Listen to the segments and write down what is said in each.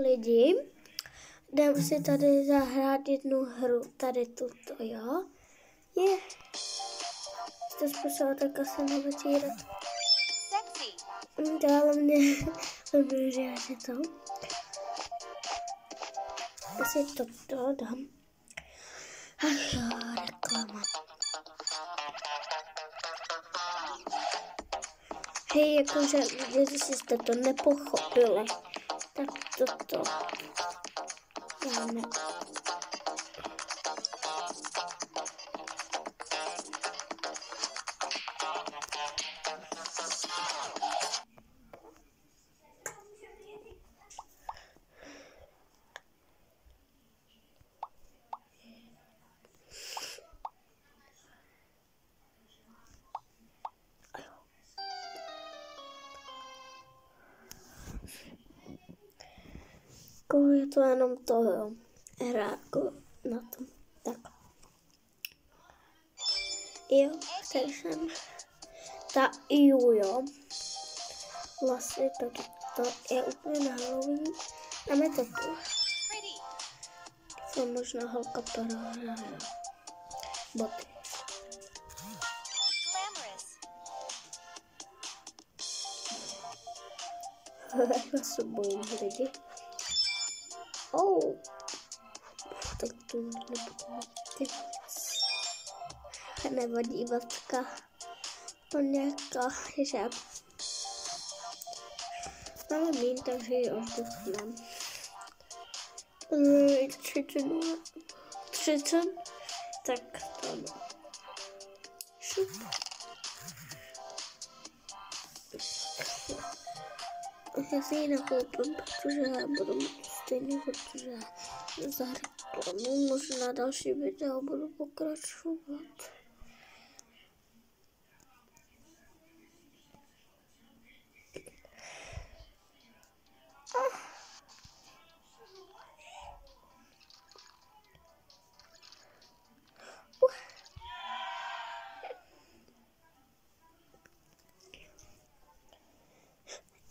lidi, jdem si tady zahrát jednu hru, tady tuto, jo? Je. To způsob tak asi nevytírat. Dále mě vybíří asi to. Asi to dám. Ach jo, reklama. Hej, jakože, když jste to nepochopili, tak toto dáme. Je to jenom to, jo. Hra jako na tom. Tak. Jo, tady jsem. Ta jo. Vlastně to je úplně na Halloween. Dáme to tu. To možná holka parohra. Boty. Já se bojím lidi. Oh, tak to nevadí vatka. On nějaká, že máme mín, takže ji oddychneme. 30, tak to šup. Já si ji nakoupím, protože já budu mít stejný, protože za reklamu možná další video budu pokračovat.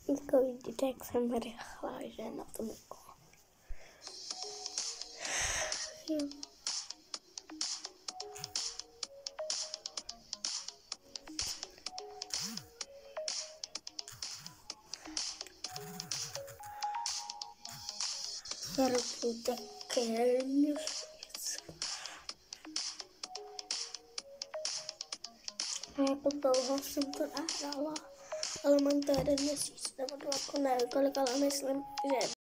Jako vidíte, jak jsem rychlá, že na tom jako. Zaručuji také a jako dlouho jsem to nahrála, ale mám to 1 měsíc nebo 2, nevím kolik, ale myslím, že